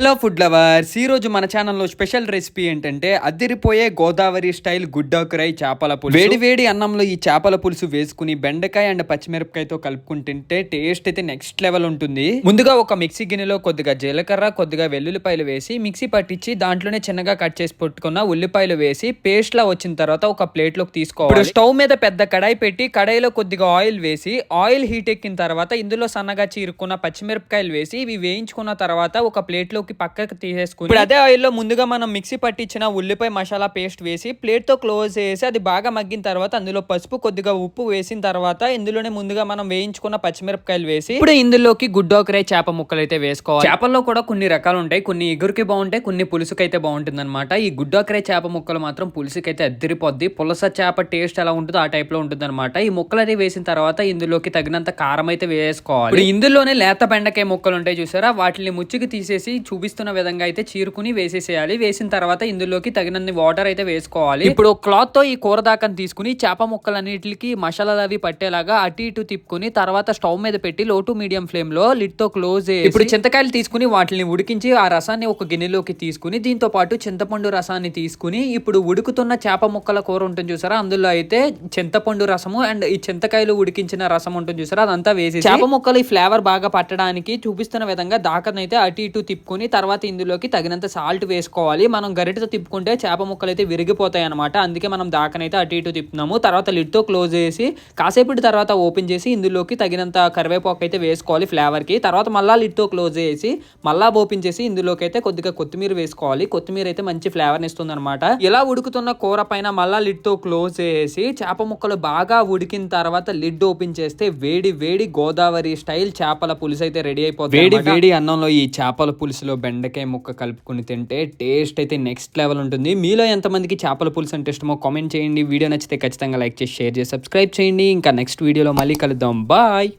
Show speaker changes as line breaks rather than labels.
Hello food lovers, ఈరోజు మన ఛానల్లో స్పెషల్ రెసిపీ ఏంటంటే అదిరిపోయే గోదావరి స్టైల్ గుడ్డాకురై చేపల పులుసు. వేడి వేడి అన్నంలో ఈ చేపల పులుసు వేసుకుని బెండకాయ అండ్ పచ్చిమిరపకాయతో కలుపుకుని తింటే టేస్ట్ అయితే నెక్స్ట్ లెవెల్ ఉంటుంది. ముందుగా ఒక మిక్సీ గిన్నెలో కొద్దిగా జీలకర్ర, కొద్దిగా వెల్లుల్లిపాయలు వేసి మిక్సీ పట్టించి దాంట్లోనే చిన్నగా కట్ చేసి పెట్టుకున్న ఉల్లిపాయలు వేసి పేస్ట్ లా వచ్చిన తర్వాత ఒక ప్లేట్ లోకి తీసుకోవాలి. ఇప్పుడు స్టవ్ మీద పెద్ద కడాయి పెట్టి కడాయిలో కొద్దిగా ఆయిల్ వేసి ఆయిల్ హీట్ ఎక్కిన తర్వాత ఇందులో సన్నగా చీరుకున్న పచ్చిమిరపకాయలు వేసి ఇవి వేయించుకున్న తర్వాత ఒక ప్లేట్ లో పక్కకు తీసేసుకుని ఇప్పుడు అదే ఆయిల్ లో ముందుగా మనం మిక్సీ పట్టించిన ఉల్లిపాయ మసాలా పేస్ట్ వేసి ప్లేట్ తో క్లోజ్ చేసి అది బాగా మగ్గిన తర్వాత అందులో పసుపు, కొద్దిగా ఉప్పు వేసిన తర్వాత ఇందులోనే ముందుగా మనం వేయించుకున్న పచ్చిమిరపకాయలు వేసి ఇప్పుడు ఇందులోకి గుడ్డోకరాయ చేప ముక్కలు అయితే వేసుకోవాలి. చేపల్లో కూడా కొన్ని రకాలు ఉంటాయి, కొన్ని ఎగురుకి బాగుంటాయి, కొన్ని పులుసుకైతే బాగుంటుంది అనమాట. ఈ గుడ్డోకరాయ చేప ముక్కలు మాత్రం పులుసుకైతే అద్దరిపోద్ది. పులస చేప టేస్ట్ ఎలా ఉంటుందో ఆ టైప్ లో ఉంటుంది అనమాట. ఈ ముక్కలు అయితే వేసిన తర్వాత ఇందులోకి తగినంత కారం అయితే వేసుకోవాలి. ఇప్పుడు ఇందులోనే లేత బెండకాయ ముక్కలు ఉంటాయి చూసారా, వాటిని ముచ్చికి తీసేసి చూపిస్తున్న విధంగా అయితే చీరుకుని వేసేసేయాలి. వేసిన తర్వాత ఇందులోకి తగినన్ని వాటర్ అయితే వేసుకోవాలి. ఇప్పుడు క్లాత్ తో ఈ కూర దాకాని తీసుకుని చేప ముక్కలన్నిటికి మసాలాలు అవి పట్టేలాగా అటు ఇటు తిప్పుకుని తర్వాత స్టవ్ మీద పెట్టి లో టు మీడియం ఫ్లేమ్ లో లిడ్ తో క్లోజ్ చేసి ఇప్పుడు చింతకాయలు తీసుకుని వాటిని ఉడికించి ఆ రసాన్ని ఒక గిన్నెలోకి తీసుకుని దీంతో పాటు చింతపండు రసాన్ని తీసుకుని ఇప్పుడు ఉడుకుతున్న చేప ముక్కల కూర ఉంటుంది చూసారా, అందులో అయితే చింతపండు రసము అండ్ ఈ చింతకాయలు ఉడికించిన రసం ఉంటుంది చూసారా, అదంతా వేసి చేప ముక్కలు ఈ ఫ్లేవర్ బాగా పట్టడానికి చూపిస్తున్న విధంగా దాకనైతే అటు ఇటు తిప్పుకుని తర్వాత ఇందులోకి తగినంత సాల్ట్ వేసుకోవాలి. మనం గరిటతో తిప్పుకుంటే చేప ముక్కలు అయితే విరిగిపోతాయి అనమాట. అందుకే మనం దాకనైతే అటు ఇటు తిప్పుతున్నాము. తర్వాత లిడ్ తో క్లోజ్ చేసి కాసేపటి తర్వాత ఓపెన్ చేసి ఇందులోకి తగినంత కరివేపాకు అయితే వేసుకోవాలి ఫ్లేవర్ కి. తర్వాత మళ్ళా లిడ్ తో క్లోజ్ చేసి మళ్ళా ఓపెన్ చేసి ఇందులోకి అయితే కొద్దిగా కొత్తిమీర వేసుకోవాలి. కొత్తిమీర అయితే మంచి ఫ్లేవర్ ఇస్తుంది అనమాట. ఇలా ఉడుకుతున్న కూర పైన మళ్ళా లిడ్ తో క్లోజ్ చేసి చేప ముక్కలు బాగా ఉడికిన తర్వాత లిడ్ ఓపెన్ చేస్తే వేడి వేడి గోదావరి స్టైల్ చేపల పులుసు అయితే రెడీ అయిపోతుంది. వేడి వేడి అన్నంలో ఈ చేపల పులుసులో బెండకాయ ముక్క కలుపుకుని తింటే టేస్ట్ అయితే నెక్స్ట్ లెవెల్ ఉంటుంది. మీలో ఎంతమందికి చేపల పులుసు అంటే ఇష్టమో కామెంట్ చేయండి. వీడియో నచ్చితే ఖచ్చితంగా లైక్ చేసి షేర్ చేసి సబ్స్క్రైబ్ చేయండి. ఇంకా నెక్స్ట్ వీడియోలో మళ్ళీ కలుద్దాం. బాయ్.